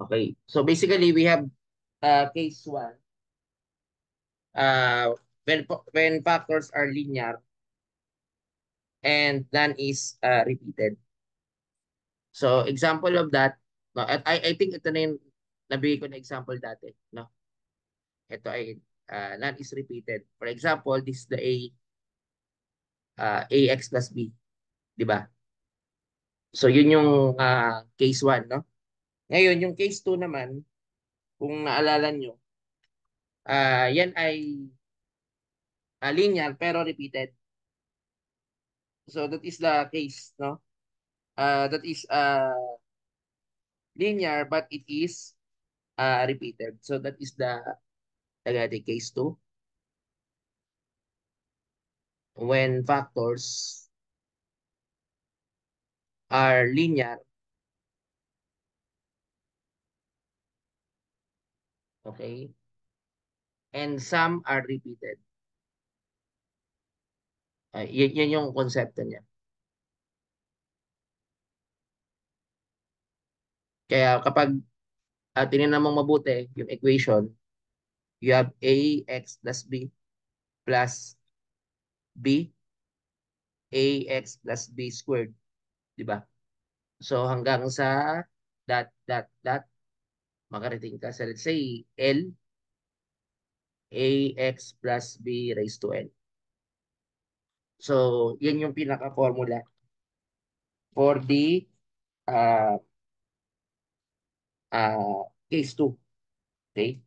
Okay. So basically, we have case one. When factors are linear and none is repeated. So example of that, no, at I think ito na yung nabigay ko na example dati, no? Ito ay none is repeated. For example, this is the ax plus b, di ba? So yun yung case 1, no? Ngayon, yung case 2 naman, kung naalala nyo, yan ay linear pero repeated. So that is the case, no? That is linear but it is repeated. So that is the case 2 when factors are linear, okay? And some are repeated. Yan yung konsepto niya. Kaya kapag tinignan mong mabuti yung equation, you have ax plus b plus b, ax plus b squared, di ba? So hanggang sa dot, makarating ka sa let's say L, ax plus b raised to n. So yan yung pinaka-formula for the uh, case 2. Okay?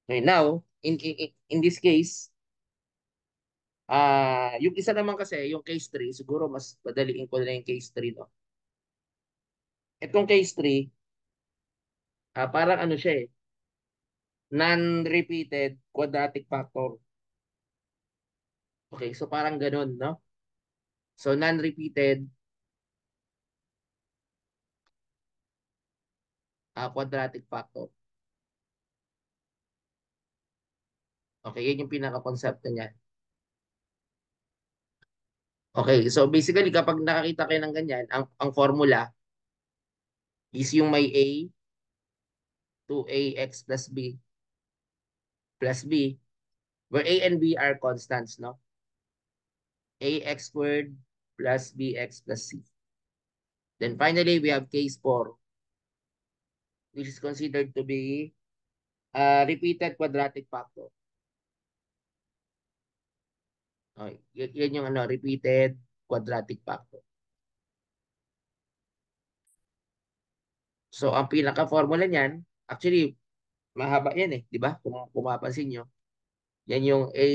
Okay, now, in this case, yung isa naman kasi, yung case 3 siguro mas madaliin ko na yung case 3 no? Itong case 3 parang ano siya eh, non-repeated quadratic factor. Okay, so parang ganun, no? So, non-repeated quadratic factor. Okay, yun yung pinaka-concept niya. Okay, so basically kapag nakakita kayo ng ganyan, ang formula is yung may a to ax plus b plus b, where a and b are constants, no? Ax squared plus bx plus c. Then finally, we have case 4, which is considered to be a repeated quadratic factor. Okay, yan yung ano, repeated quadratic factor. So, ang pinaka-formula niyan, actually, mahaba yan eh, di ba? Kung mapapansin nyo. Yan yung a,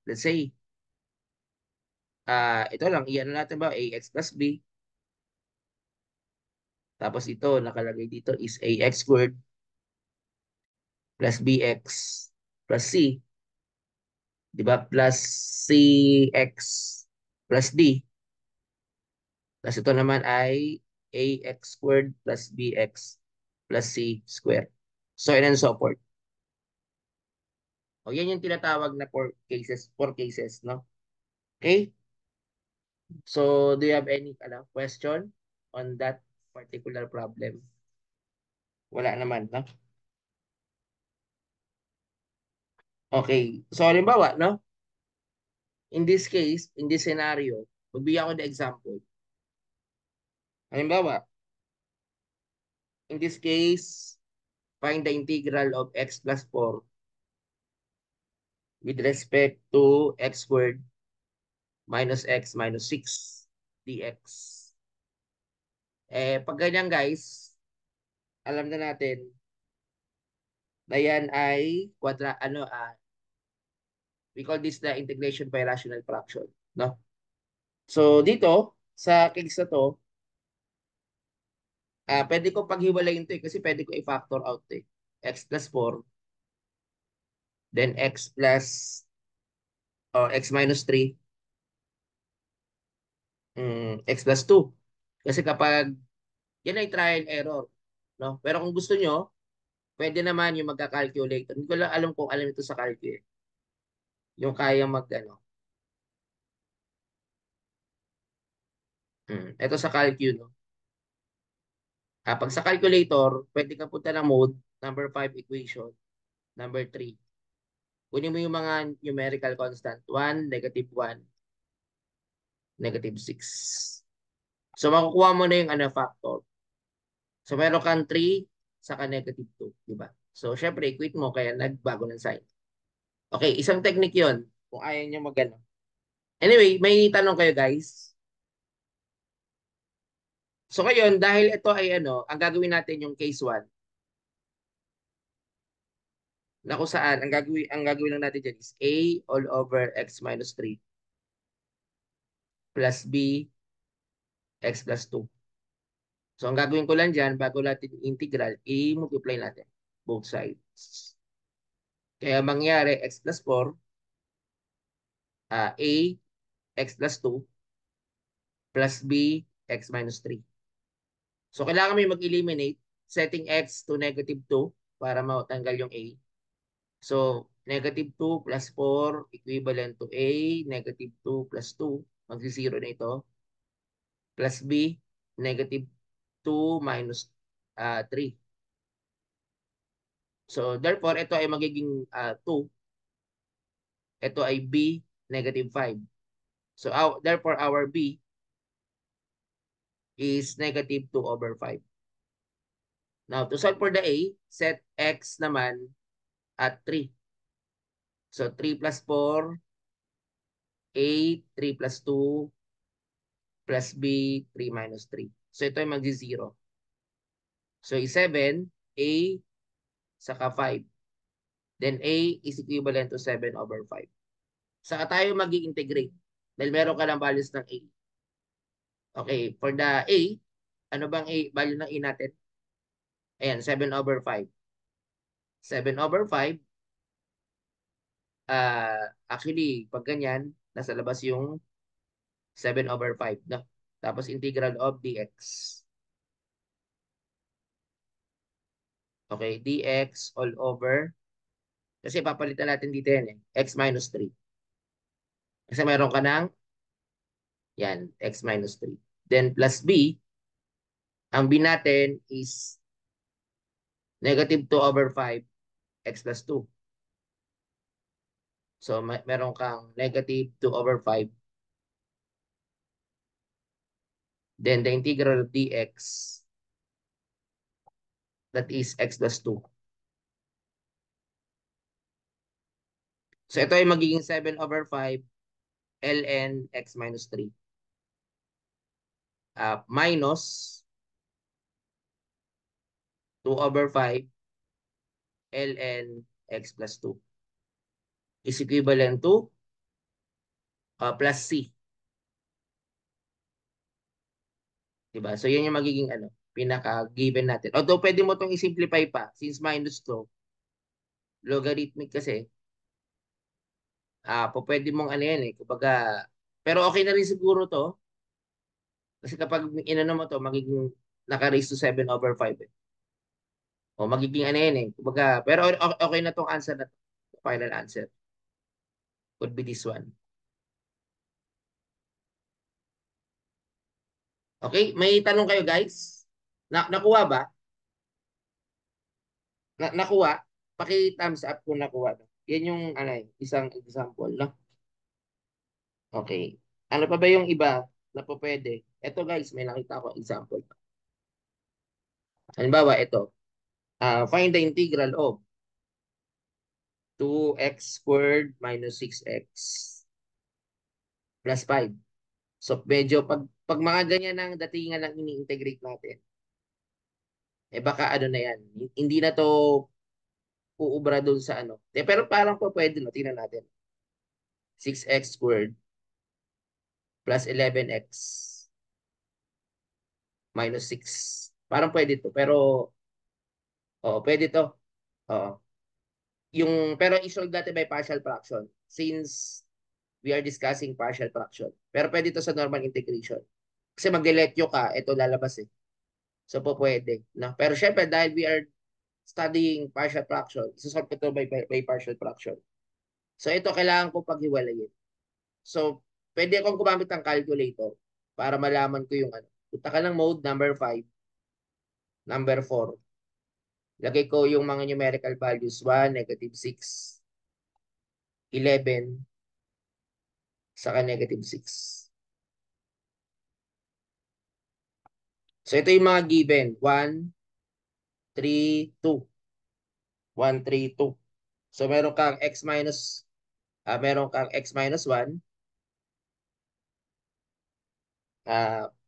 let's say, ito lang, iyan natin ba, ax plus b. Tapos ito, nakalagay dito is ax squared plus bx plus c. Di ba? Plus cx plus d. Tapos ito naman ay ax squared plus bx plus c squared. So, on and so forth. O, yan yung tinatawag na four cases, no? Okay? So, do you have any question on that particular problem? Wala naman, no? Okay. So, halimbawa, no? In this case, in this scenario, magbigay ako ng example. Halimbawa, in this case, find the integral of x plus 4 with respect to x squared minus x minus 6 dx. Pag ganyan guys, alam na natin na yan ay we call this the integration by rational fraction, no? So dito sa case na to, pwede ko paghiwalayin to kasi pwede ko i-factor out x plus 4, then x plus or x minus 3, x plus 2. Kasi kapag yan ay trial error, no? Pero kung gusto nyo, pwede naman yung magka-calculate. Hindi ko lang alam kung alam ito sa calculate. Yung kaya ito sa calculate, no? Pag sa calculator, pwede ka punta ng mode, number 5 equation, number 3. Kunin mo yung mga numerical constant, 1, -1, -6. So, makukuha mo na yung ano, factor. So, meron kang 3, saka -2, di ba? So, syempre, equate mo, kaya nagbago ng sign. Okay, isang technique yon kung ayaw nyo magano. Anyway, may tanong kayo, guys. So, ngayon, dahil ito ay ano, ang gagawin natin yung case 1, na kung saan, ang gagawin lang natin dyan is A all over x minus 3 plus B x plus 2. So, ang gagawin ko lang dyan, bago natin integral, i-multiply natin both sides. Kaya mangyari x plus 4, A x plus 2 plus B x minus 3. So, kailangan may mag-eliminate, setting x to -2 para matanggal yung A. So, -2 plus 4 equivalent to A, -2 plus 2, magsi-0 na ito, plus B, -2 minus 3. So, therefore, ito ay magiging 2. Ito ay B, -5. So, therefore, our B is -2 over 5. Now, to solve for the A, set x naman at 3. So, 3 plus 4, 8, 3 plus 2, plus B, 3 minus 3. So, ito ay magzi-0. So, 7, A, saka 5. Then, A is equivalent to 7 over 5. Saka tayo mag-i-integrate dahil meron ka ng values ng A. Okay, for the A, ano bang A, value ng A natin? Ayan, 7 over 5. 7 over 5, actually, pag ganyan, nasa labas yung 7 over 5. No? Tapos integral of dx. Okay, dx all over. Kasi papalitan natin dito yan eh. X minus 3. Kasi meron ka ng, yan, x minus 3. Then plus b, ang b natin is -2 over 5, x plus 2. So, meron kang -2 over 5. Then the integral of dx, that is x plus 2. So, ito ay magiging 7 over 5 ln x minus 3. Minus 2 over 5 ln x plus 2 is equivalent to plus c. Diba? So, yan yung magiging ano, pinaka-given natin. Although, pwede mo itong i-simplify pa since minus to, logarithmic kasi, pwede mong ano yan eh. Kumbaga, pero okay na rin siguro to kasi kapag inano mo to, magiging naka-raise to 7 over 5 eh. O magiging ano yan eh. Kumbaga, pero okay na tong answer na to. Final answer would be this one. Okay? May tanong kayo guys? Nakuha ba? Nakuha? Paki-thumbs up kung nakuha. Yan yung ano, isang example. No? Okay. Ano pa ba yung iba na po pwede? Ito guys, may nakita ko example. Halimbawa, ito. Find the integral of 2x squared minus 6x plus 5. So medyo pag mga ganyan ang datingan ng ini-integrate natin, eh baka ano na yan. Hindi na to uubra doon sa ano. Pero parang po pwede no, tingnan natin. 6x squared plus 11x minus 6. Parang pwede to. Pero, pwede to. Oo. Pero isolve natin by partial fraction since we are discussing partial fraction. Pero pwede to sa normal integration. Kasi mag-deletyo ka, ito lalabas eh. So po pwede. No? Pero syempre dahil we are studying partial fraction, isasolve ko to by partial fraction. So ito kailangan ko paghiwalayin. So pwede akong gumamit ng calculator para malaman ko yung ano. Punta ka ng mode number 5. Number 4. Lagay ko yung mga numerical values. 1, negative 6, 11, saka negative 6. So ito yung mga given. 1, 3, 2. 1, 3, 2. So meron kang x minus 1,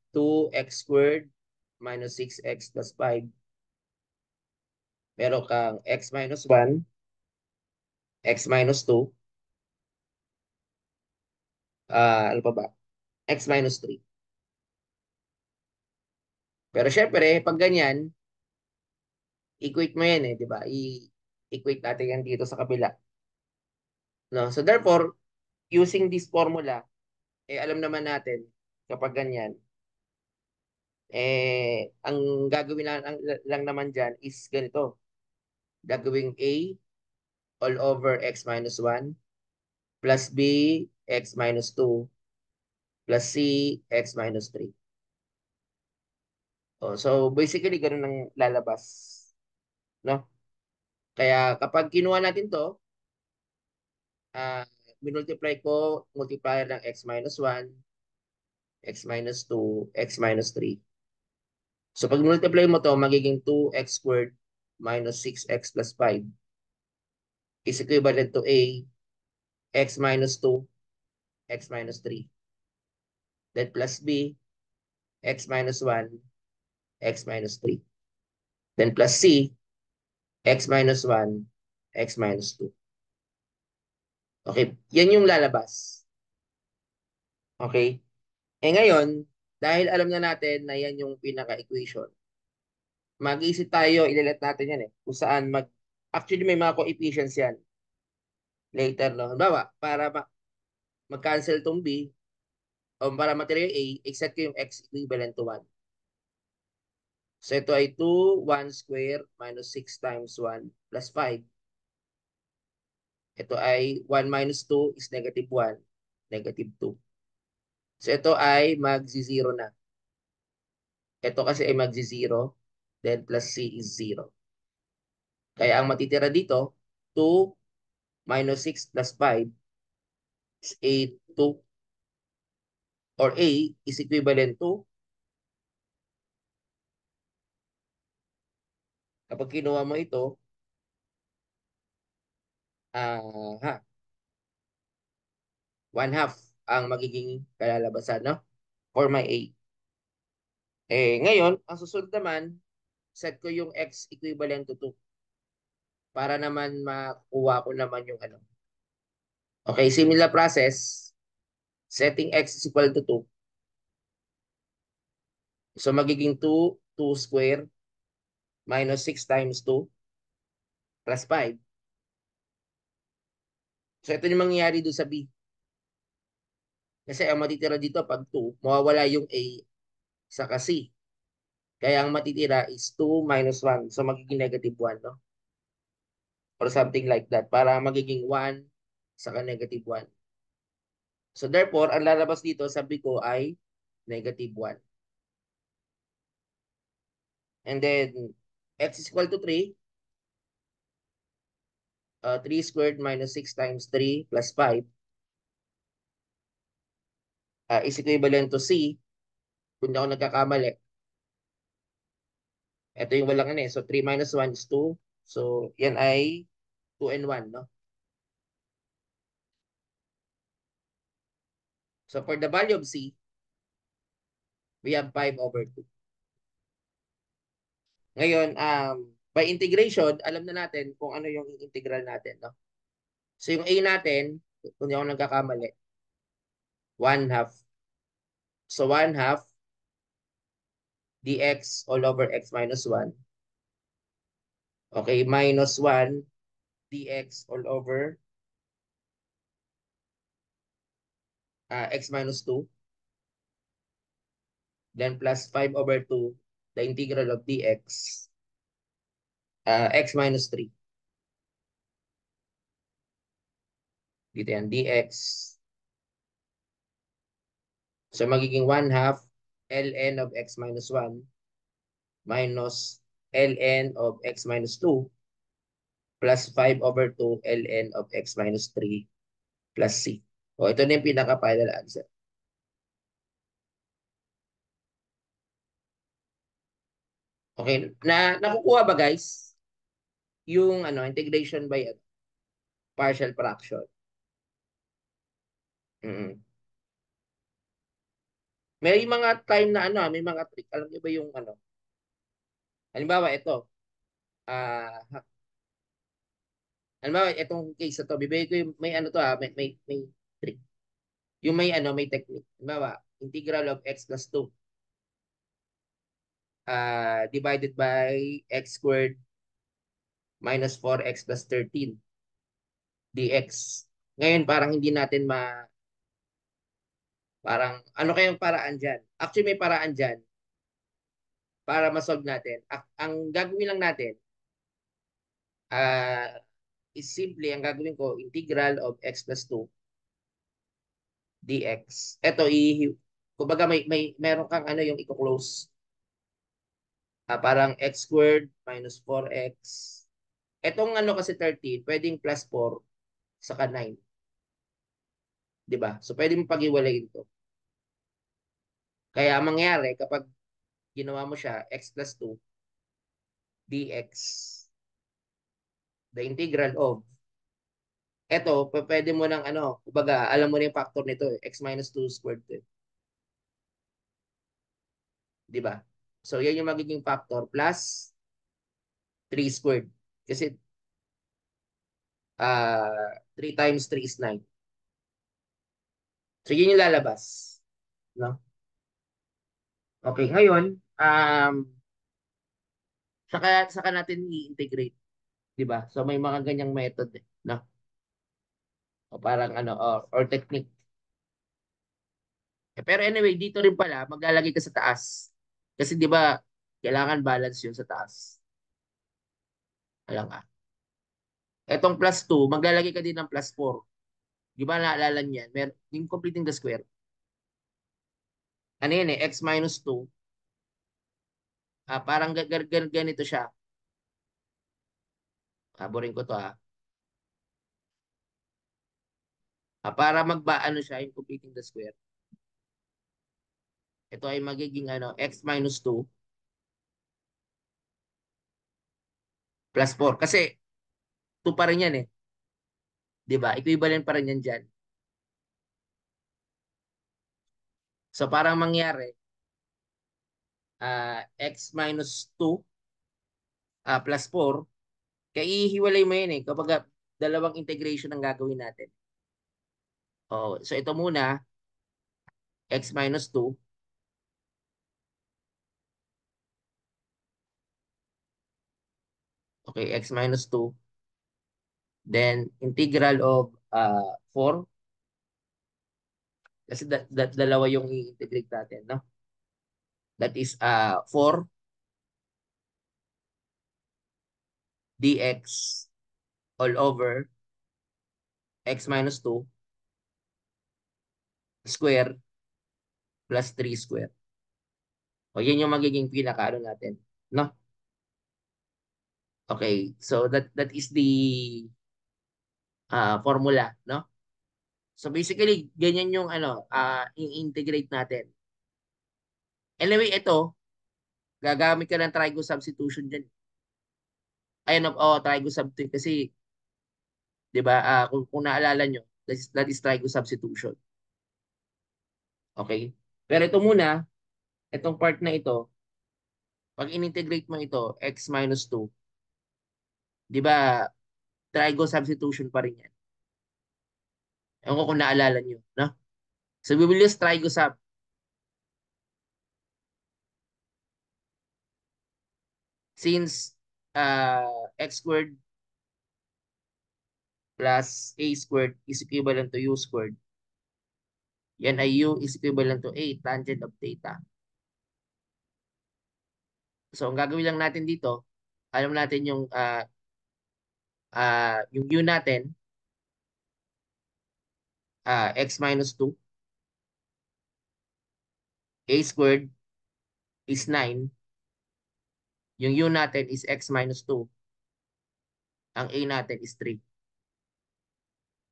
2x squared minus 6x plus 5. Meron kang x minus 1, x minus 2, ano pa ba? X minus 3. Pero syempre, pag ganyan, equate mo yan eh, di ba? I-equate natin yan dito sa kabila. No? So therefore, using this formula, alam naman natin, kapag ganyan, ang gagawin lang naman dyan is ganito. Gagawing A all over x minus 1 plus B x minus 2 plus C x minus 3. Oh, so basically, ganun ang lalabas. No? Kaya kapag kinuha natin to, uh, minultiply ko, multiplier ng x minus 1, x minus 2, x minus 3. So pag multiply mo to, magiging 2x squared minus 6x plus 5 is equivalent to A, x minus 2, x minus 3. Then plus B, x minus 1, x minus 3. Then plus C, x minus 1, x minus 2. Okay, yan yung lalabas. Okay? Ngayon, dahil alam na natin na yan yung pinaka-equation, mag-iisip tayo, ilalet natin yan eh, kung saan actually may mga coefficients yan later, no? Halimbawa, para mag-cancel tong B, o para matira yung A, except ko yung X equivalent to 1. So ito ay 2, 1 square minus 6 times 1 plus 5. Ito ay 1 minus 2 is negative 1, negative 2. So ito ay mag-0 na. Ito kasi ay mag-0, then plus C is 0. Kaya ang matitira dito, 2 minus 6 plus 5 is 8, 2. Or A is equivalent to, kapag kinuha mo ito, ha, 1/2 ang magiging kalalabasan, no? For my A. Ngayon, ang susunod naman, set ko yung X equivalent to 2 para naman makuha ko naman yung ano. Okay, similar process. Setting X is equal to 2. So magiging 2 square minus 6 times 2 plus 5. So ito yung mangyayari doon sa B. Kasi ang matitira dito pag 2, mawawala yung A sa C. Kaya ang matitira is 2 minus 1. So magiging negative 1, no? Or something like that. Para magiging 1 saka negative 1. So therefore, ang lalabas dito, sabi ko ay negative 1. And then, x is equal to 3. 3 squared minus 6 times 3 plus 5 is equivalent to C. Kung hindi ako nagkakamali. Ito yung walang ano eh. So 3 minus 1 is 2. So yan ay 2 and 1, no? So for the value of C, we have 5 over 2. Ngayon, by integration, alam na natin kung ano yung integral natin, no? So yung A natin, kung hindi ako nagkakamali, 1/2. So 1/2 dx all over x minus 1. Okay, minus 1 dx all over x minus 2. Then plus 5 over 2, the integral of dx, x minus 3. Dito yan, dx. So magiging 1/2 ln of x minus 1 minus ln of x minus 2 plus 5 over 2 ln of x minus 3 plus c. O, ito na yung pinaka-final answer. Okay, nakukuha ba guys yung integration by partial fraction? Mm. May mga time na may mga trick. Alam niyo ba yung halimbawa ito, ah halimbawa itong case na to, bibigay ko yung may to may trick. Yung may technique. Halimbawa, integral of x plus 2 divided by x squared minus 4x plus 13 dx. Ngayon parang hindi natin parang ano kayang paraan diyan? Actually may paraan diyan para ma-solve natin. Ang gagawin lang natin ah is simply ang gagawin ko integral of x plus 2 dx. Ito kumbaga may meron kang yung i-close. Parang x squared minus 4x. Etong kasi 13, pwedeng plus 4 saka 9. 'Di ba? So pwede mo pag-iwalayin to. Kaya ang mangyari kapag ginawa mo siya x plus 2 dx, the integral of eto, pwede mo ng kumbaga, alam mo na yung factor nito, x minus 2 squared to, 'di ba? So yan yung magiging factor plus 3 squared. Kasi 3 times 3 is 9. So yun yung lalabas, no? Okay, ngayon, saka natin i-integrate, 'di ba? So may mga ganyang method no? O parang or technique. Pero anyway, dito rin pala maglalagay ka sa taas. Kasi 'di ba, kailangan balance 'yun sa taas. Alam nga. Etong plus 2, maglalagay ka din ng plus 4. Di ba naalala niyan? Yung completing the square. Ano yan x minus 2. Parang ganito siya. Boring ko to para magbaano siya yung completing the square. Ito ay magiging x minus 2 plus 4. Kasi 2 pa rin yan eh. Di ba? Equivalent pa rin yan dyan. So parang mangyari, x minus 2 plus 4, kaya ihiwalay mo yan eh kapag dalawang integration ang gagawin natin. So ito muna, x minus 2. Okay, x minus 2. Then integral of 4. Kasi dalawa yung i-integrate natin, no? That is 4 dx all over x minus 2 square plus 3 square. O yan yung magiging pinaka natin, no? Okay, so that is the formula, no? So basically, ganyan yung i-integrate natin. Anyway, ito, gagamit ka ng trigo substitution dyan. Ayun, trigo substitution kasi, di ba, kung naalala nyo, that is trigo substitution. Okay? Pero ito muna, itong part na ito, pag in-integrate mo ito, x minus 2, di ba, trigo substitution pa rin yan. Ewan ko kung naalala nyo, no? So we will use trigo sub. Since x squared plus a squared is equivalent to u squared, yan ay u is equivalent to a tangent of theta. So ang gagawin lang natin dito, alam natin yung u natin, x minus 2, a squared is 9, Yung u natin is x minus 2. Ang a natin is 3.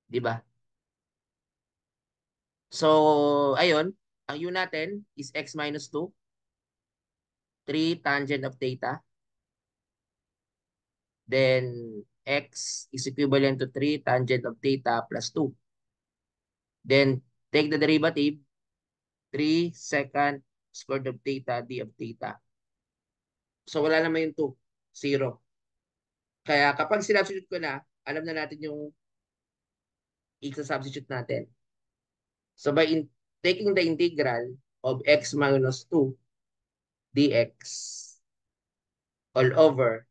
Di ba? So, ayun. Ang u natin is x minus 2. 3 tangent of theta. Then, x is equivalent to 3 tangent of theta plus 2. Then, take the derivative. 3 second square root of theta d of theta. So, wala naman yung 2. 0. Kaya kapag sinubstitute ko na, alam na natin yung i-substitute natin. So, taking the integral of x minus 2 dx all over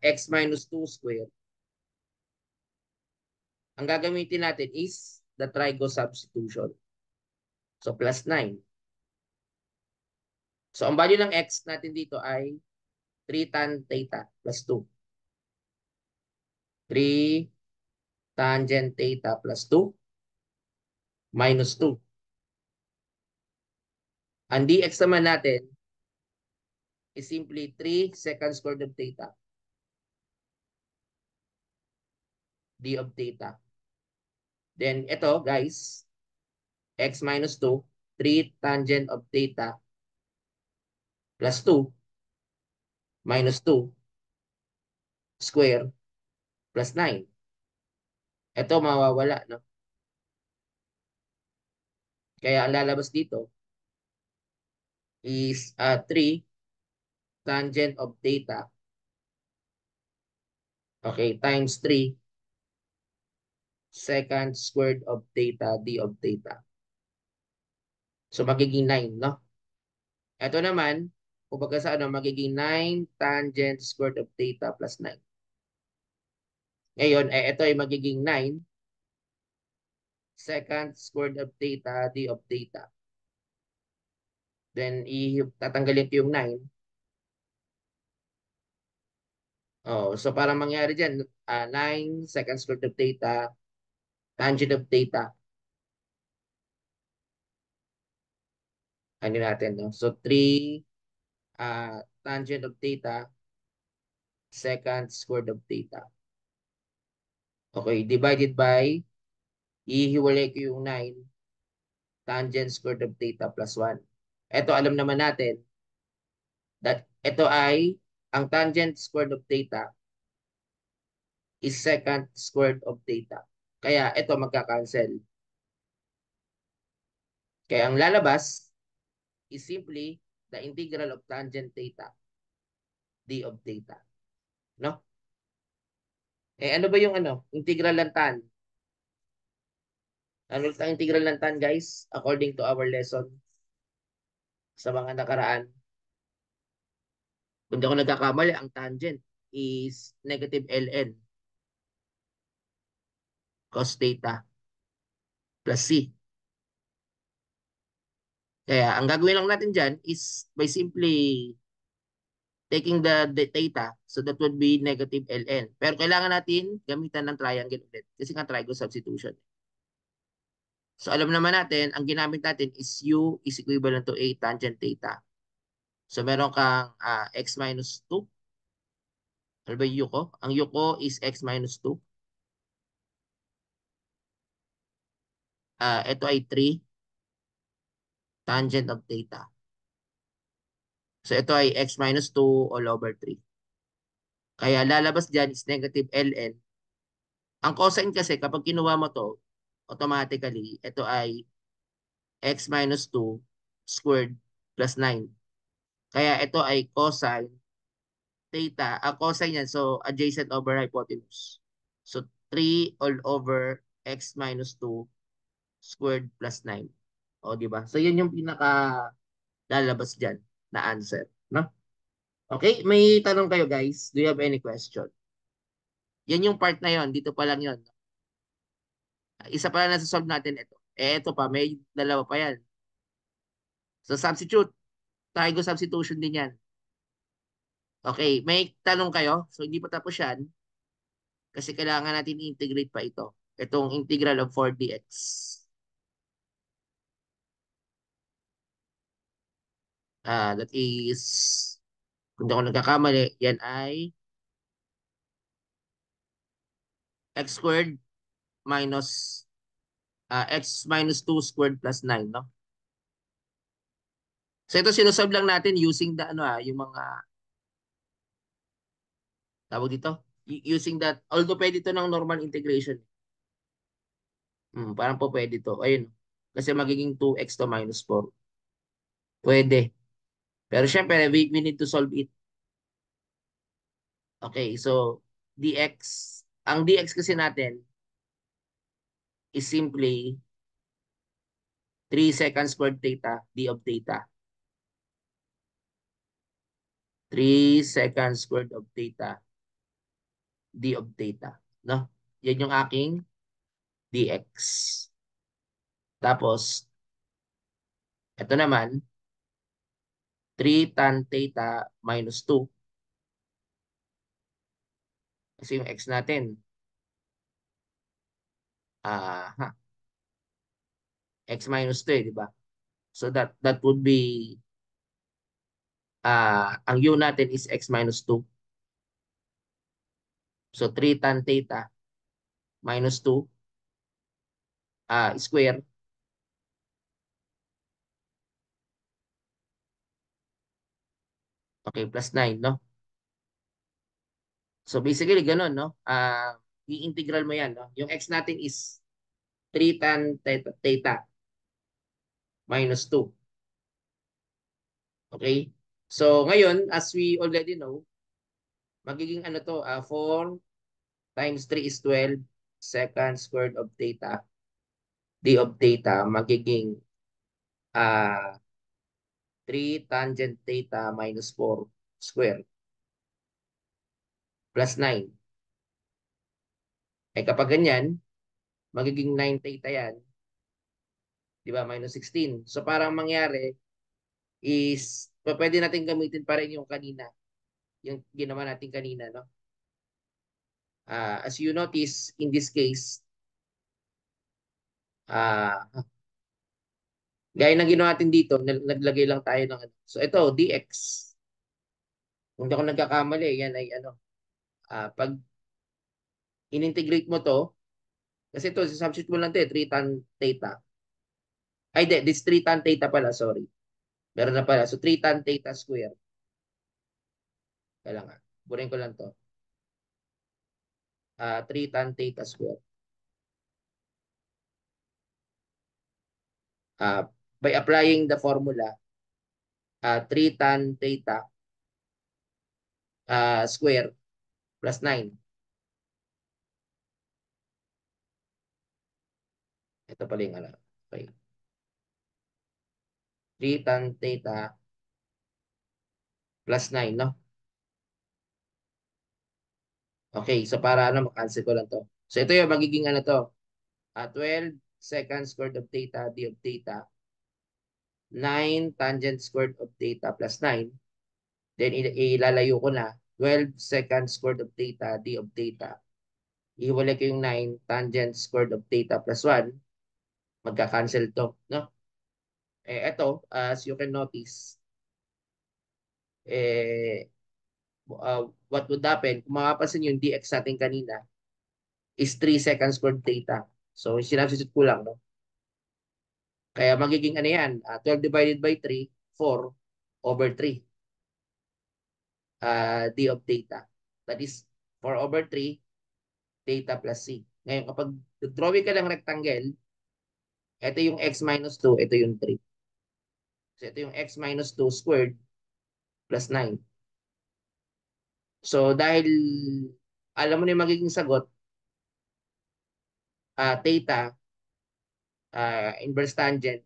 x minus 2 squared, ang gagamitin natin is the trigo substitution. So, plus 9. So, ang value ng x natin dito ay 3 tan theta plus 2. 3 tangent theta plus 2 minus 2. Ang dx naman natin is simply 3 second square root of theta d of theta. Then, ito guys, x minus 2, 3 tangent of theta plus 2 minus 2 square plus 9. Ito mawawala, no? Kaya ang lalabas dito is 3 tangent of theta, okay, times 3 second squared of theta d of theta. So magiging 9, no? Ito naman, kumbaga sa ano, magiging 9 tangent squared of theta plus 9. Ngayon, ito ay magiging 9 second squared of theta d of theta. Then, tatanggalin ko yung 9. Oh, so para mangyari dyan, 9 second squared of theta, tangent of theta. Ano natin, no? So, 3 tangent of theta, second squared of theta. Okay, divided by, ihiwalay ko yung 9, tangent squared of theta plus 1. Ito, alam naman natin, that ito ay, ang tangent squared of theta is second squared of theta. Kaya ito magka-cancel. Kaya ang lalabas is simply the integral of tangent theta, d of theta. No? Ano ba yung ano? Integral ng tan? Ano ang integral ng tan, guys? According to our lesson sa mga nakaraan. Kung di ako nagkakamali, ang tangent is negative ln cos theta plus c. Kaya ang gagawin lang natin dyan is by simply taking the theta, so that would be negative ln. Pero kailangan natin gamitan ng triangle ulit kasi nga trigo substitution. So alam naman natin, ang ginamit natin is u is equivalent to a tangent theta. So meron kang x minus 2. Ano ba yung u ko? Ang u ko is x minus 2. Ito ay 3 tangent of theta. So ito ay x minus 2 all over 3. Kaya lalabas dyan is negative ln. Ang cosine kasi kapag kinuha mo to, automatically, ito ay x minus 2 squared plus 9. Kaya ito ay cosine theta. Cosine yan, so adjacent over hypotenuse. So 3 all over x minus 2 squared plus 9. O, di ba? So yun yung pinaka lalabas dyan na answer. No? Okay, may tanong kayo guys. Do you have any question? Yan yung part na yon. Dito pa lang yon. Isa pa lang nasa-solve natin ito. Ito pa, may dalawa pa yan. So substitute. Trigo substitution din yan. Okay, may tanong kayo? So hindi pa tapos yan. Kasi kailangan natin i-integrate pa ito. Itong integral of 4dx. That is, kung di ako nagkakamali, yan ay x squared minus x minus 2 squared plus 9, no? So ito sinusolve lang natin using the ano yung mga tawag dito, using that, although pwede ito ng normal integration. Parang po pwede to. Ayun. Kasi magiging 2x to minus 4. Pwede. Pero syempre, we need to solve it. Okay, so dx, ang dx kasi natin is simply 3 second squared theta, d of theta. 3 second squared of theta, d of theta. No? Yan yung aking dx. Tapos, ito naman, 3 tan theta minus 2. Kasi yung x natin, ha, x minus 2 di ba? So that would be, ang u natin is x minus 2. So 3 tan theta minus 2 square. Okay, plus 9, no? So basically, ganun, no? I-integral mo yan, no? Yung x natin is 3 tan theta minus 2. Okay? So ngayon, as we already know, magiging ano to, 4 times 3 is 12 second squared of theta, d of theta, magiging uh, 3 tangent theta minus 4 square plus 9. Eh kapag ganyan, magiging 9 theta yan, di ba? Minus 16. So parang mangyari is, pwede natin gamitin pa rin yung kanina, yung ginawa natin kanina, no? As you notice, in this case, uh, gaya ng ginawa natin dito, naglagay lang tayo ng ano. So ito, dx. Kung hindi ako nagkakamali, yan ay ano, pag in-integrate mo to, kasi ito, substitute mo lang ito, 3 tan theta. Ay, this 3 tan theta pala, sorry. Meron na pala. So 3 tan theta square. Kaya nga, burin ko lang to. 3 tan theta square. By applying the formula, 3 tan theta square plus 9. Ito pala yung ano. Okay. 3 tan theta plus 9, no? Okay, so para ano, makancel ko lang to. So ito yung magiging ano to. 12 second squared of theta, d of theta. 9 tangent squared of theta plus 9. Then ilalayo ko na. 12 second squared of theta, d of theta. Iwalay ko yung 9 tangent squared of theta plus 1. Magka-cancel to, no? Ito, as you can notice, what would happen, kung makapansin yung dx natin kanina, is 3 seconds squared theta. So, sinabstitute ko lang, no? Kaya magiging ano yan, 12 divided by 3, 4 over 3, d of theta. That is 4 over 3, theta plus c. Ngayon, kapag drawing ka ng rectangle, ito yung x minus 2, ito yung 3. So, ito yung x minus 2 squared plus 9. So, dahil alam mo na yung magiging sagot, theta, inverse tangent,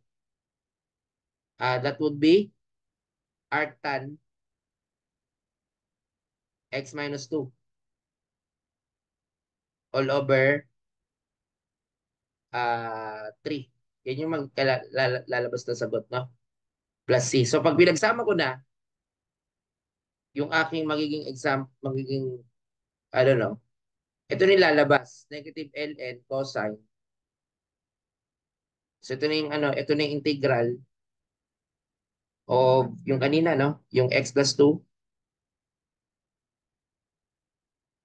that would be arctan x minus 2 all over 3. Yan yung lalabas na sagot, no? Plus c. So, pag pinagsama ko na, yung aking magiging I don't know, ito nilalabas, negative ln cosine. So, ito na yung, ano, ito na yung integral of yung kanina, no? Yung x plus 2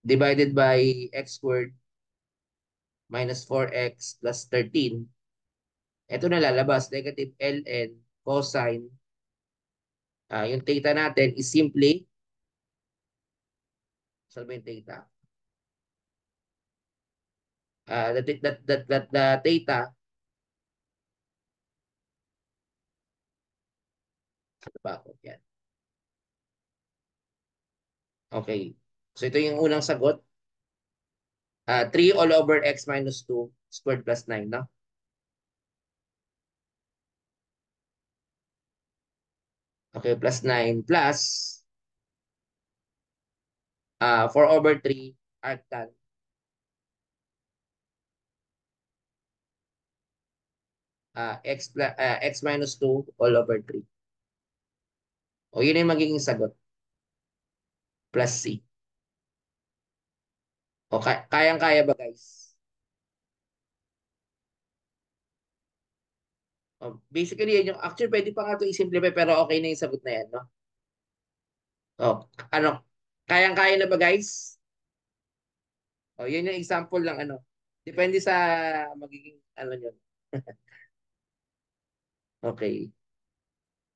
divided by x squared minus 4x plus 13. Ito na lalabas, negative ln cosine. Yung theta natin is simply, saan ba yung theta? The theta, ano ba ako? Yan. Okay. So ito yung unang sagot. 3 all over x minus 2 squared plus 9, no? Okay, plus 9 plus 4 over 3 arctan. X minus 2 all over 3. O yun yung magiging sagot. Plus C. O kayang-kaya ba guys? Basically, yan yung actually pwede pa nga ito i-simplify pero okay na yung sagot na yan, no? O, ano, kayang-kaya na ba guys? O, yun yung example lang ano. Depende sa magiging ano nyo. Okay.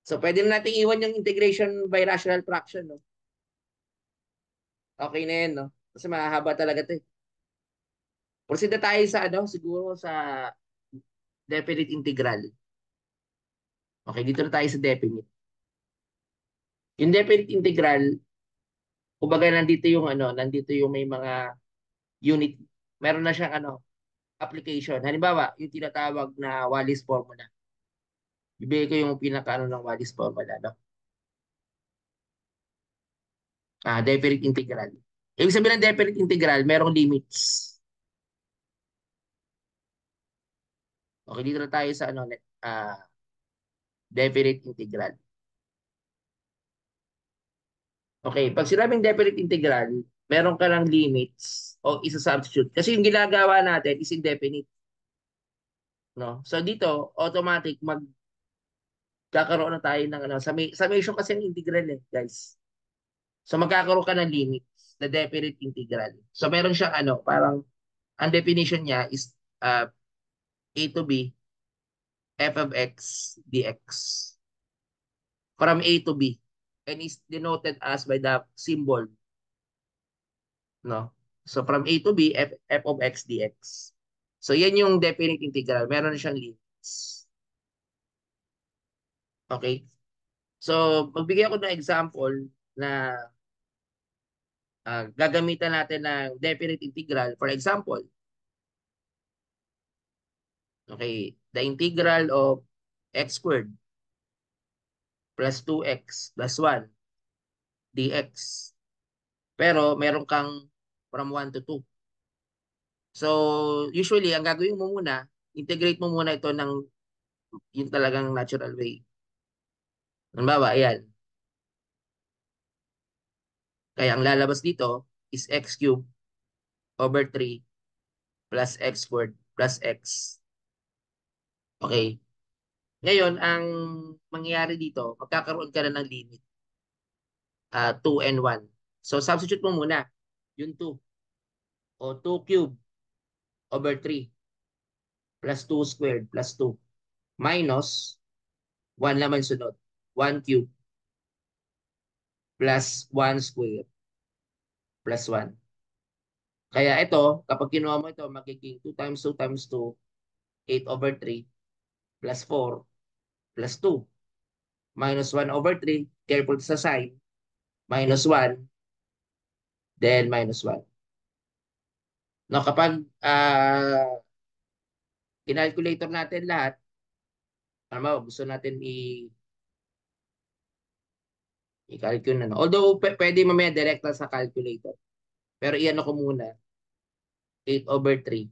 So, pwede na natin iwan yung integration by rational fraction, no? Okay na yan, no? Kasi mahahaba talaga ito eh. Proceed na tayo sa ano, siguro sa definite integral. Okay, dito na tayo sa definite. Yung definite integral, kumbaga nandito yung may mga unit, meron na siyang ano, application. Halimbawa, yung tinatawag na Wallis formula. Bibigay ko yung pinaka ng Wallis formula, no? Definite integral. Ibig sabihin ng definite integral, merong limits. Okay, dito na tayo sa ano, definite integral. Okay, pag sinabing definite integral, meron ka ng limits o isa-substitute. Kasi yung ginagawa natin is indefinite, no? So dito, automatic magkakaroon na tayo ng ano, summation kasi ang integral eh, guys. So magkakaroon ka ng limits, the definite integral. So meron siyang ano, parang ang definition niya is a to b f of x dx from a to b and is denoted as by the symbol, no? So from a to b f of x dx. So yan yung definite integral. Meron na siyang limits. Okay? So magbigay ako ng example na gagamitan natin ng definite integral. For example, okay, the integral of x squared plus 2x plus 1 dx. Pero meron kang from 1 to 2. So, usually, ang gagawin mo muna, integrate mo muna ito ng yung talagang natural way. Halimbawa, ayan. Kaya ang lalabas dito is x cubed over 3 plus x squared plus x. Okay. Ngayon, ang mangyayari dito, magkakaroon ka na ng limit. 2 and 1. So, substitute mo muna yung 2 o 2 cubed over 3 plus 2 squared plus 2 minus 1 naman sunod. 1 cube plus 1 squared plus 1. Kaya ito, kapag kinuha mo ito, magiging 2 times 2 times 2, 8 over 3 plus 4 plus 2 minus 1 over 3, careful sa sign, minus 1, then minus 1. No, kapag kinalculator natin lahat, gusto natin i-calculate na. No? Although, pwede mamaya direct lang sa calculator. Pero iyan ko muna, 8 over 3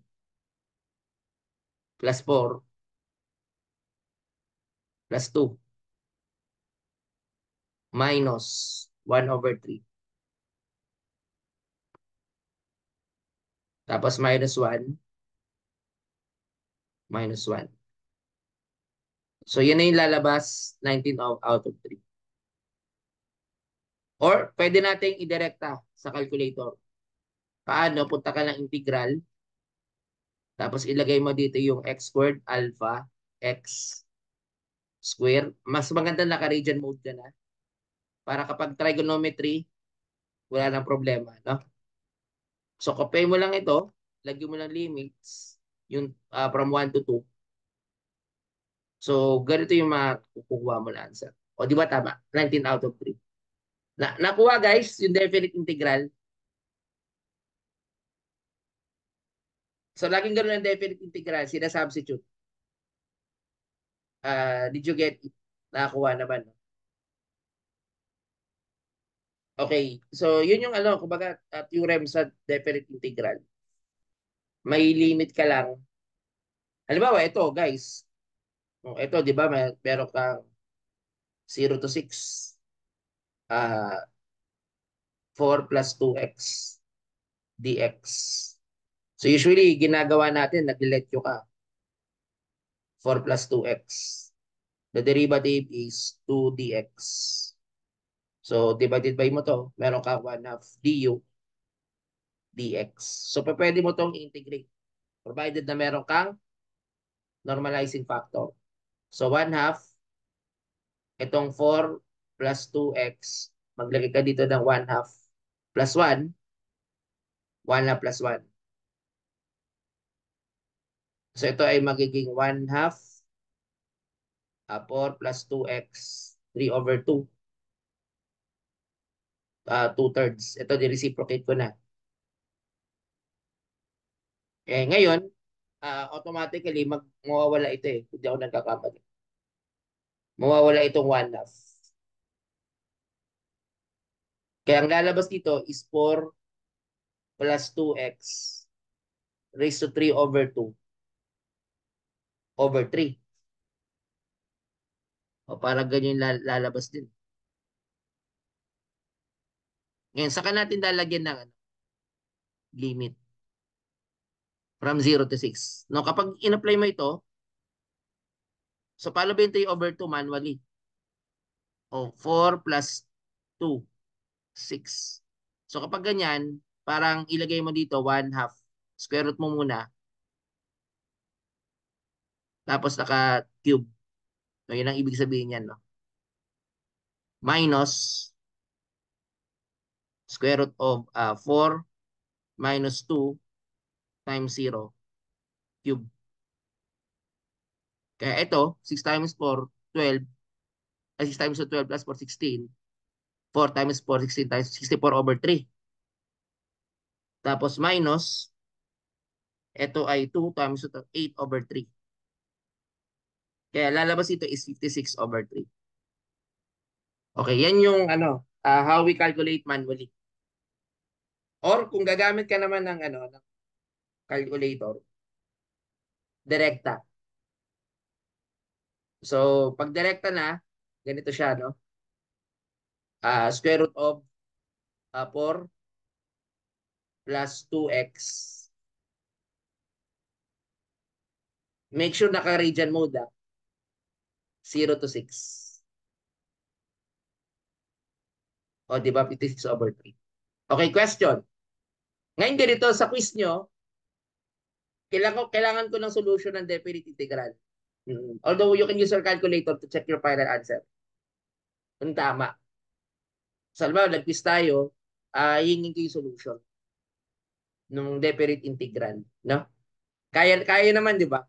plus 4 plus 2 minus 1 over 3. Tapos minus 1, minus 1. So, yun na yung lalabas, 19 out of 3. Or, pwede nating idirekta sa calculator. Paano? Punta ka ng integral, tapos ilagay mo dito yung x squared alpha x squared. Mas maganda naka-radian mode ka na para kapag trigonometry, wala nang problema, no? So, kopyahin mo lang ito, lagyan mo lang limits, yung from 1 to 2. So, ganito yung makukuha mo na answer. O, di ba tama? 19 out of 3. Nakuha guys, yung definite integral. So, laging ganun ang definite integral, sina-substitute. Did you get it? Nakakuha naman. No? Okay, so yun yung ano, kumbaga, theorem sa definite integral. May limit ka lang. Halimbawa, ito guys. Ito, di ba, meron kang 0 to 6. 4 plus 2x dx. So usually, ginagawa natin, nag-letyo ka. 4 plus 2x. The derivative is 2 dx. So, divided by mo to, meron ka 1/2 du dx. So, pwede mo tong integrate provided na meron kang normalizing factor. So, 1/2, itong 4 plus 2x, maglagay ka dito ng 1/2 plus 1, 1/2 plus 1. So, ito ay magiging 1/2 4 plus 2x, 3 over 2, 2/3. Ito, di-reciprocate ko na. Ngayon, automatically, mawawala ito eh. Hindi ako nagkakamali. Mawawala itong 1/2. Kaya ang lalabas dito is 4 plus 2x raised to 3 over 2 over 3. O parang ganyan lalabas din. Ngayon, saka natin lalagyan ng limit from 0 to 6. No, kapag in-apply mo ito, so paano ba ito yung over 2 manually? O 4 plus 2, 6. So kapag ganyan, parang ilagay mo dito 1/2. Square root mo muna, tapos naka-cube. So yun ang ibig sabihin niyan, no? Minus square root of 4 minus 2 times 0 cube. Kaya ito, 6 times 4, 12. 6 times 2, 12 plus 4, 16. 4 times 4, 16 times 64 over 3. Tapos minus, ito ay 2 times 2, 8 over 3. Kaya lalabas ito is 56 over 3. Okay, yan yung ano, how we calculate manually. Or kung gagamit ka naman ng ano, ng calculator, direkta. So, pag direkta na, ganito siya, no? Square root of 4 plus 2x. Make sure naka-radian mode, 0 to 6. O, di ba? 56 over 3. Okay, question. Ngayon ganito, sa quiz nyo, kailangan ko ng solution ng definite integral. Although you can use your calculator to check your final answer. Kung tama. So, alam mo, nag-quiz tayo, hingin ko yung solution ng definite integral. No? Kaya naman, di ba?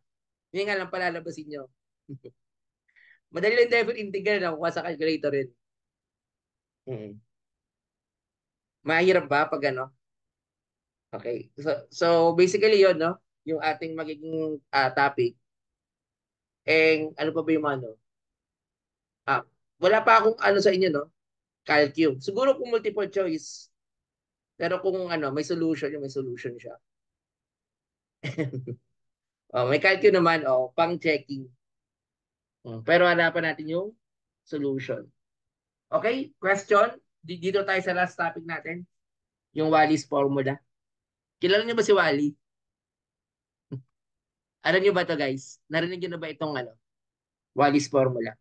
Yun nga lang palalabasin nyo. Madali lang definite integral na kuha sa calculator yun. Mm. Mahirap ba pag ano? Okay. So basically yon no? Yung ating magiging topic. Ano pa ba yung ano? Ah, wala pa akong ano sa inyo, no? Calculus. Siguro kung multiple choice, pero kung ano, may solution, yung may solution siya. May calculus naman, pang checking. Pero hanapan natin yung solution. Okay, question. Dito tayo sa last topic natin, yung Wallis formula. Kilala niyo ba si Wally? Alam niyo ba to guys? Narinig niyo na ba itong ano? Wallis formula.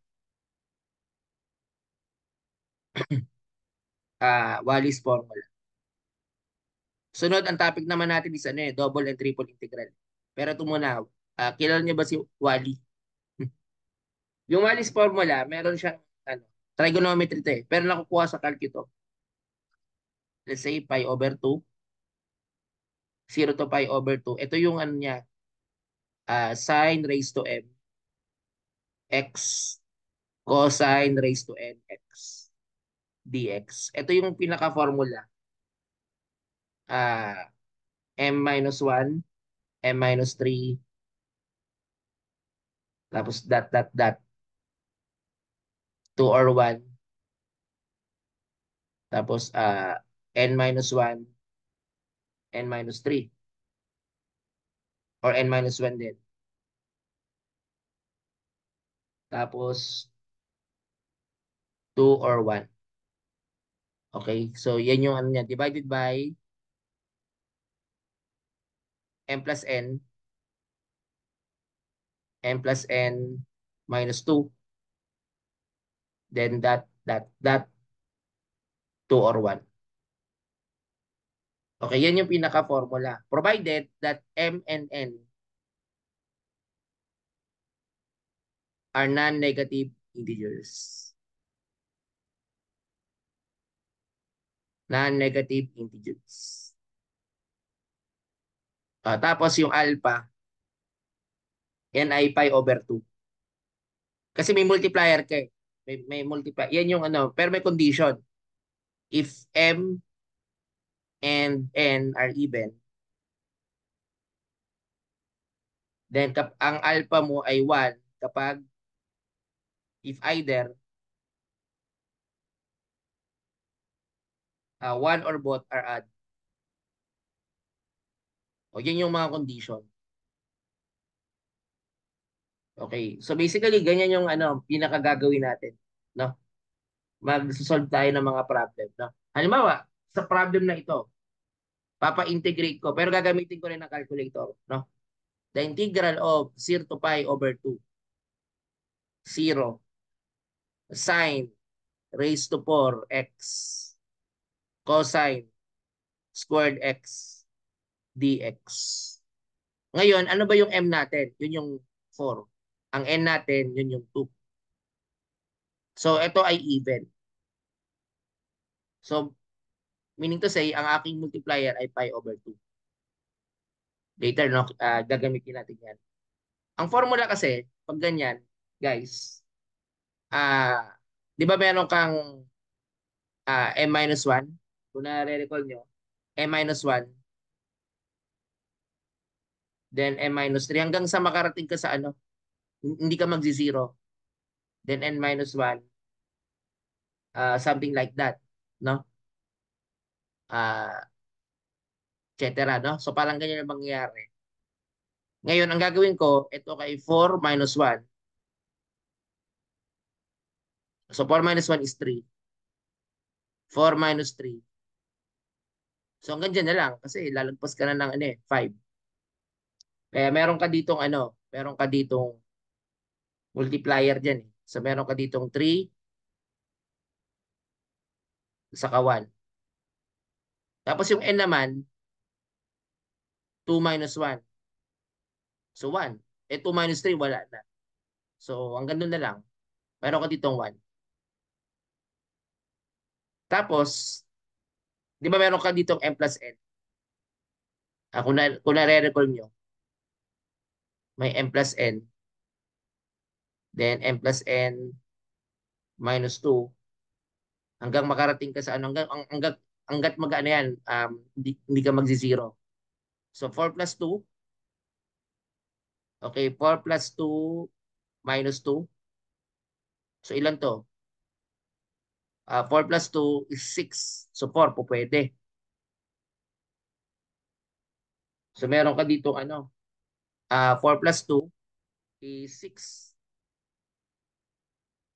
Wallis formula. Sunod, ang topic naman natin is ano double and triple integral. Pero ito muna, kilala niyo ba si Wally? Yung Wallis formula, meron siyang ano, trigonometry to eh. Pero nakukuha sa calc ito. Let's say pi over 2, 0 to pi over 2. Ito yung ano niya, sine raised to m, x cosine raised to n, x dx. Ito yung pinaka-formula. Ah, m minus 1, m minus 3, tapos dot, 2 or 1, tapos n minus 1, n minus 3, or n minus 1 din. Tapos 2 or 1. Okay? So, yan yung ano niya. Divided by m plus n minus 2, then that 2 or 1. Okay, yan yung pinaka-formula. Provided that m and n are non-negative integers. Non-negative integers. Tapos yung alpha, n ay pi over 2. Kasi may multiplier ka eh. May multiplier. Yan yung ano, pero may condition. If m and n are even, then ang alpha mo ay 1 kapag if either 1 or both are odd. O yan yung mga condition. Okay. So basically, ganyan yung ano, pinakagagawin natin. No? Mag-solve tayo ng mga problem. No? Halimbawa, sa problem na ito, papa-integrate ko, pero gagamitin ko rin ng calculator. No? The integral of 0 to pi over 2, 0, sine raised to 4x, cosine squared x, dx. Ngayon, ano ba yung m natin? Yun yung 4. Ang n natin, yun yung 2. So, ito ay even. So, meaning to say, ang aking multiplier ay pi over 2. Later, no, gagamitin natin yan. Ang formula kasi, pag ganyan, guys, di ba meron kang m minus 1? Kung na-recall nyo, m minus 1, then m minus 3, hanggang sa makarating ka sa ano, hindi ka magzi-zero. Then n minus 1, something like that. No? Etc. No? So parang ganyan ang mangyayari. Ngayon, ang gagawin ko, ito kay 4 minus 1. So 4 minus 1 is 3. 4 minus 3. So hanggang dyan na lang kasi lalagpas ka na ng ano, 5. Kaya meron ka ditong ano, meron ka ditong multiplier dyan eh. So meron ka ditong 3 sa 1. Tapos yung n naman, 2 minus 1. So 1. 2 minus 3, wala na. So hanggang doon na lang. Meron ka ditong 1. Tapos, di ba meron ka ditong m plus n? Kung nare-recall nyo, may m plus n, then m plus n minus 2, hanggang makarating ka sa ano, hanggat mag-ano yan, hindi ka magzi-zero. So 4 plus 2, okay, 4 plus 2 minus 2. So ilan to? 4 plus 2 is 6. So 4 po pwede. So meron ka dito ano, 4 plus 2 is 6.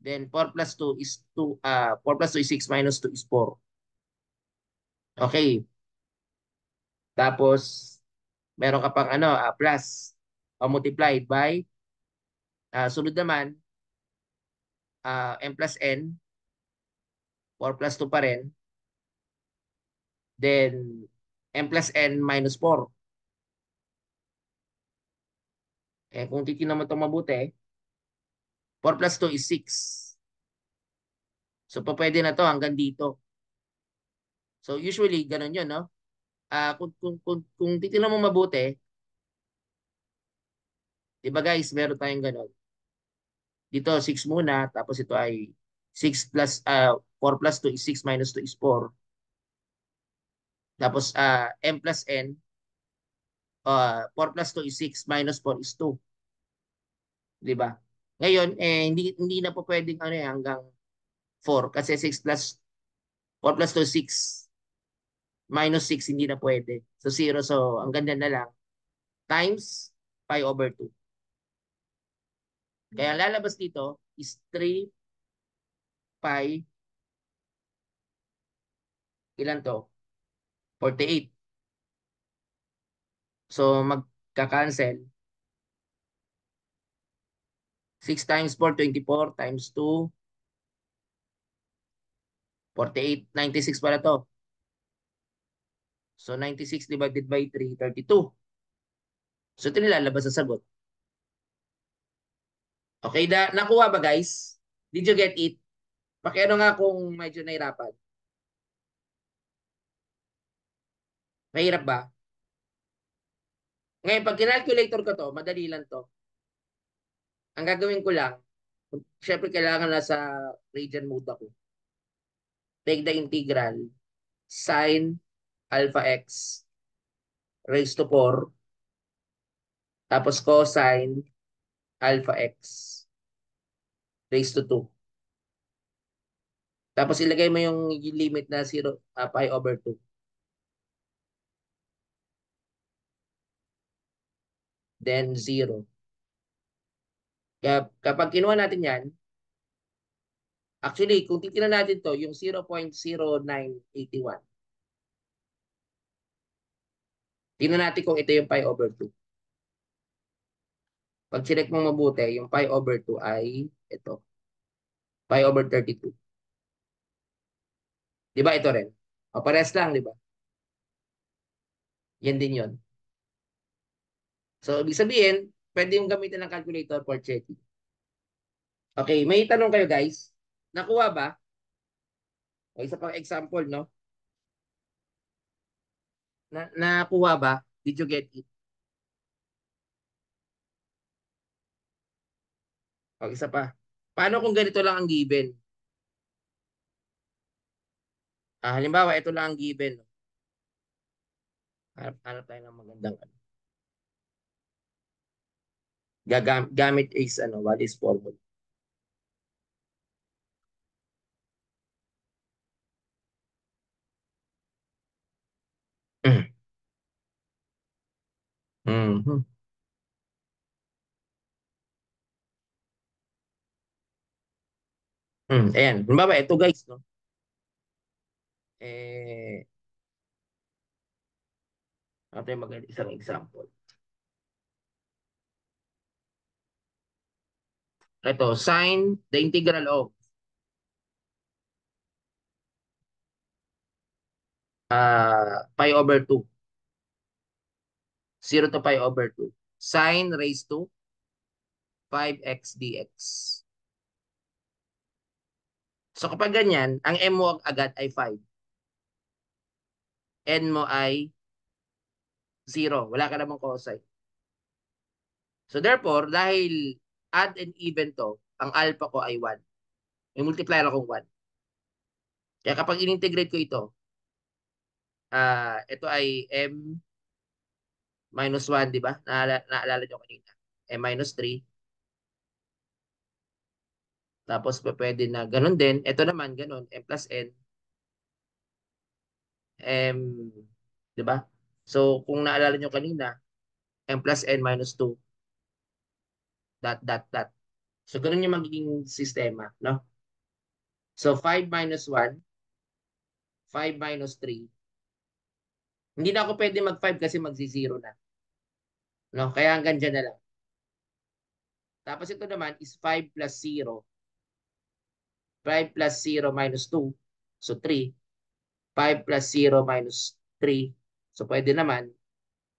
Then 4 plus 2 is 2, 4 plus 2 is 6 minus 2 is 4. Okay. Tapos meron ka pang ano, plus, multiplied by, sunod naman, m plus n, 4 plus 2 pa rin. Then, m plus n minus 4. Eh, kung titignan mo ito mabuti, 4 plus 2 is 6. So, pa pwede na to hanggang dito. So, usually, ganun yun, no? Kung titignan mo mabuti, di ba guys, meron tayong ganun. Dito, 6 muna, tapos ito ay 6 plus, 4 plus 2 is 6 minus 2 is 4. Tapos, m plus n, 4 plus 2 is 6 minus 4 is 2. Di ba? Ngayon, hindi na po pwedeng hanggang 4 kasi 6 plus 4 plus 2 is 6 minus 6 hindi na pwede. So 0. So ang ganda na lang times pi over 2. Kaya ang lalabas dito is 3 pi, ilan to? 48. So magka-cancel. 6 times 4, 24 times 2, 48, 96 pala to. So 96 divided by 3, 32. So ito nilalabas sa sagot. Okay, nakuha ba guys? Did you get it? Pakiano nga kung medyo nahirapan. Mahirap ba? Ngayon, pag kinalculator ko to, madali lang to. Ang gagawin ko lang, syempre kailangan nasa radian mode ako. Take the integral, sine alpha x raised to 4, tapos cosine alpha x raised to 2. Tapos ilagay mo yung limit na 0, pi over 2. Then 0. Kaya kapag kinuha natin yan, actually, kung titignan natin to, yung 0.0981. Tingnan natin kung ito yung pi over 2. Pag chinek mo mabuti, yung pi over 2 ay ito. Pi over 32. Di ba ito rin? O, parehas lang, di ba? Yan din yon. So, ibig sabihin, pwede yung gamitin ng calculator for checking. Okay, may tanong kayo guys. Nakuha ba? O, isa pang example, no? Nakuha ba? Did you get it? O, isa pa. Paano kung ganito lang ang given? Halimbawa, ito lang ang given. No? Hanap tayo ng magandang ano. Gamit is ano, what is formula. Mhm. Ayan. Halimbawa, ito guys, no? Eh, ano tayo isang example. Ito, sine the integral of pi over 2. 0 to pi over 2. Sine raised to 5x dx. So kapag ganyan, ang m mo agad ay 5. N mo ay 0. Wala ka namang cosine. So therefore, dahil add and even to, ang alpha ko ay 1. May multiplier akong 1. Kaya kapag in-integrate ko ito, ito ay m minus 1, di ba? Naalala nyo kanina. M minus 3. Tapos pwede na ganun din. Ito naman, ganun. M plus n. M, di ba? So, kung naalala nyo kanina, m plus n minus 2, dot, dot, dot. So, ganun yung magiging sistema, no? So, 5 minus 1, 5 minus 3. Hindi na ako pwede mag-5 kasi magsi-0 na. No? Kaya hanggang dyan na lang. Tapos ito naman is 5 plus 0. 5 plus 0 minus 2. So 3. 5 plus 0 minus 3. So pwede naman.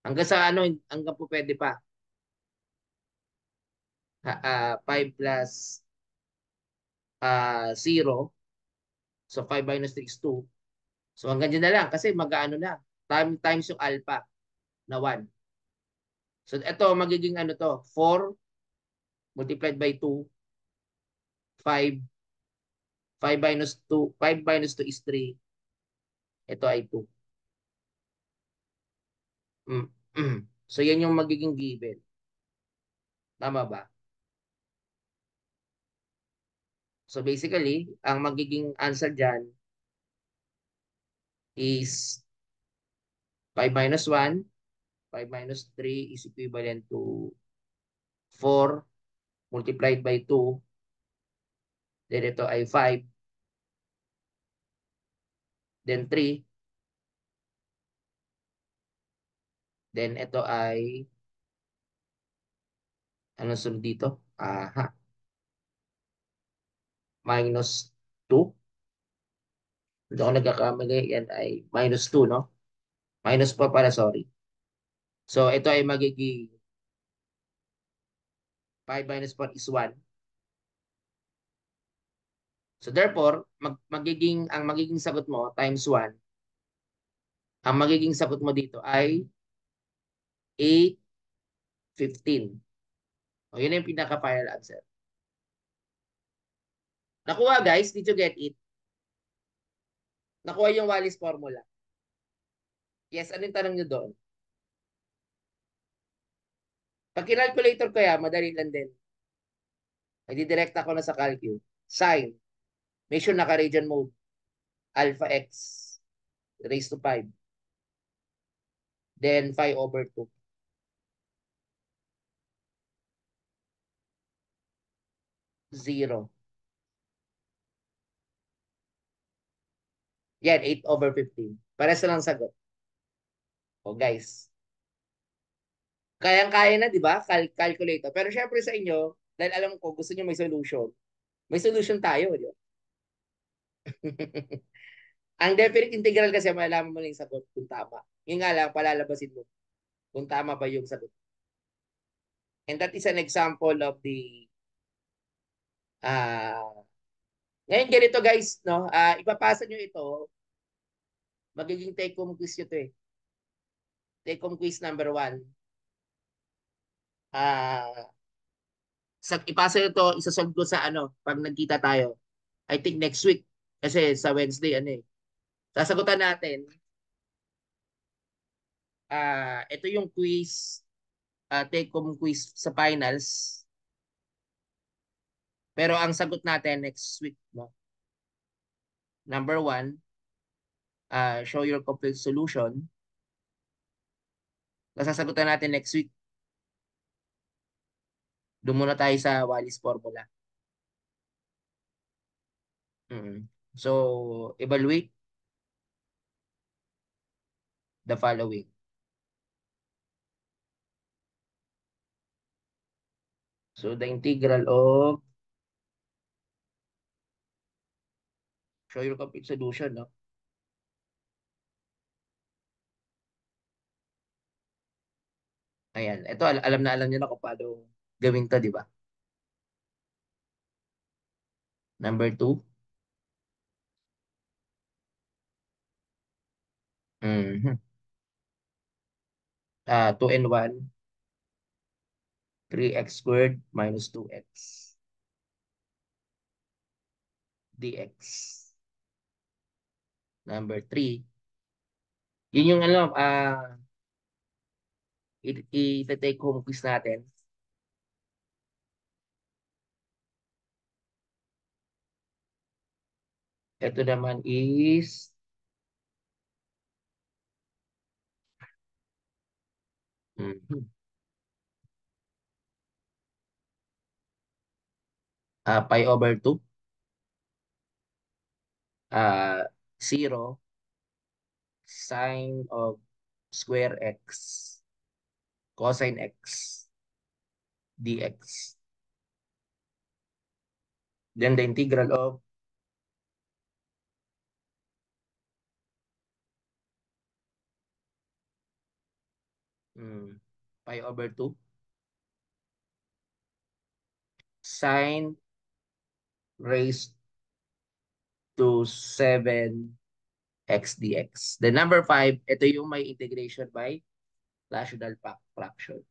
Hanggang sa ano, hanggang po pwede pa. 5 plus 0. So 5 minus 3 is 2. So hanggang dyan na lang kasi mag-ano na. Times yung alpha na 1. So ito magiging ano to, 4 multiplied by 2, 5. 5 minus 2, 5 minus 2 is 3. Ito ay 2. Mm. Mm. So yan yung magiging given. Tama ba? So basically, ang magiging answer dyan is 5 minus 1, 5 minus 3 is equivalent to 4 multiplied by 2. Then ito ay 5. Then 3. Then ito ay, ano sunod dito? Aha, minus 2. Hindi ako nagkakamali. Yan ay minus 2, no? Minus pa pala, sorry. So ito ay magiging 5 minus 4 is 1. So therefore, ang magiging sagot mo times 1, ang magiging sagot mo dito ay 8, 15. O yun yung pinaka-final answer. Nakuha guys, did you get it? Nakuha yung Wallis formula. Yes, anong tanong nyo doon? Pag kinalculator ko yan, madali lang din. Ay direct ako na sa calcu. Sine, make sure naka-radian mode. Alpha x raised to 5. Then 5 over 2. 0. Yan, 8 over 15. Pares lang sagot. O guys, kayang-kaya na, di ba? Calculator. Pero syempre sa inyo, dahil alam ko gusto niyo may solution. May solution tayo, di ba? Ang definite integral kasi malalaman mo lang yung sagot kung tama. Yun nga lang, palalabasin mo kung tama ba yung sagot. And that is an example of the uh, ngayon ganito guys, no? Ipapasa nyo ito, magiging take home quiz ito eh. Take home quiz number 1. Ipasa nyo ito, isasolve ko sa ano, pag nagkita tayo. I think next week. Kasi sa Wednesday, ano eh. Sasagutan natin, ito yung quiz, take home quiz sa finals. Pero ang sagot natin next week, no? Number 1, show your complete solution. Nasasagutan natin next week. Doon muna tayo sa Wallis formula. Mm. So, evaluate the following. So, the integral of show your complete solution, no? Ayan. Ito, alam na alam niyo na kung paano gawin to, di ba? Number 2. 2 and 1. 3x squared minus 2x dx. Number 3. Yun yung ano, i-take home quiz natin. Ito naman is 5 over 2. 0 sine of square x cosine x dx. Then the integral of Pi over 2 sine raised to 7 x dx. The number 5, ito yung may integration by rational fraction.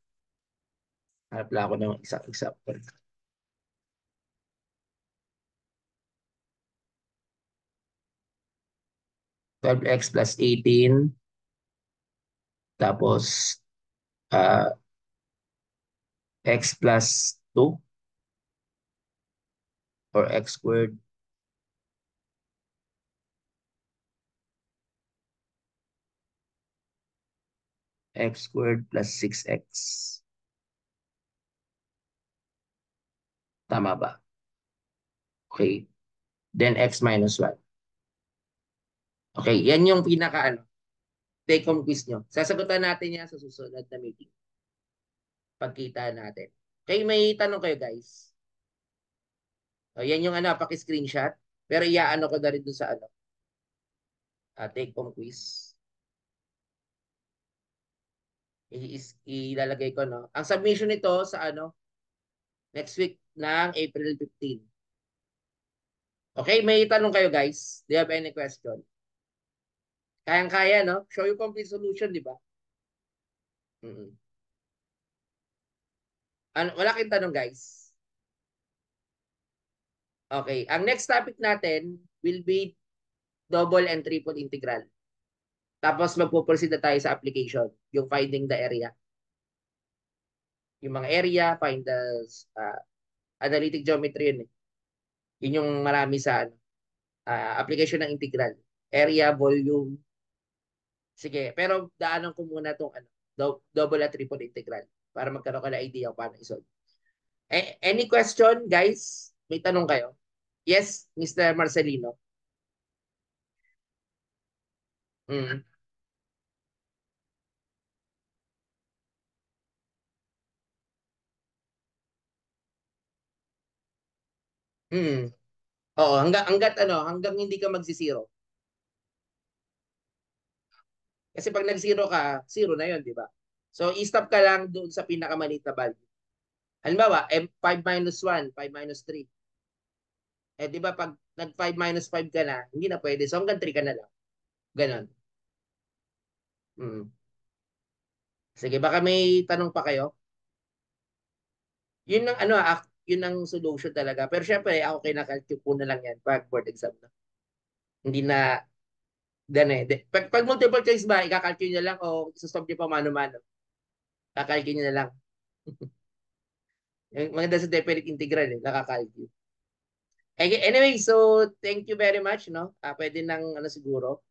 Hanap lang ako ng isang example. 12x plus 18, tapos uh, x plus 2 or x squared x squared plus 6x. Tama ba? Okay. Then x minus 1. Okay, yan yung pinaka ano, take home quiz nyo. Sasagutan natin yan sa susunod na meeting. Pagkita natin. Okay, may tanong kayo guys. O, yan yung ano, paki-screenshot. Pero iaano ko na rin dun sa ano, take home quiz. Ilalagay ko, no? Ang submission nito sa ano, next week ng April 15. Okay, may tanong kayo guys. Do you have any question? Kayang-kaya, no? Show you complete solution, di ba? Mm-mm. Ano, wala kayong tanong guys. Okay, ang next topic natin will be double and triple integral. Tapos magpo-proceed na tayo sa application, yung finding the area. Yung mga area, find the uh, analytic geometry yun eh. Yun yung marami sa ano, application ng integral. Area, volume. Sige, pero daanan ko muna tong ano, double at triple integral para magkaroon ka na idea kung paano isolve. Any question, guys? May tanong kayo? Yes, Mr. Marcelino. Mm. Mm. Oo, hanggang hindi ka magsisiro. Kasi pag nag-zero ka, zero na 'yon, di ba? So, i-stop ka lang doon sa pinakamaliit na value. Halimbawa, 5 minus 1, 5 minus 3. Eh, di ba pag nag 5 minus 5 ka na, hindi na pwede. So, hanggang 3 ka na lang. Ganon. Mm. Sige, baka may tanong pa kayo. Yun ang ano, yun ang solution talaga. Pero syempre, ako kinakalculate ko na lang yan pag board exam na. Hindi na, pag multiple choice ba, ikakalculate nyo lang o isa-stop nyo pa mano-mano. Kakalculate nyo na lang. Yung maganda sa definite integral, nakakalculate. Anyway, so thank you very much, no? Pwede nang ano siguro,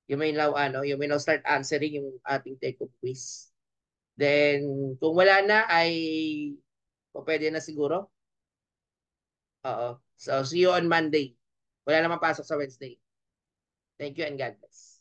you may now start answering yung ating take-home quiz. Then, kung wala na, ay pwede na siguro. Oo. So, see you on Monday. Wala namang pasok sa Wednesday. Thank you and God bless.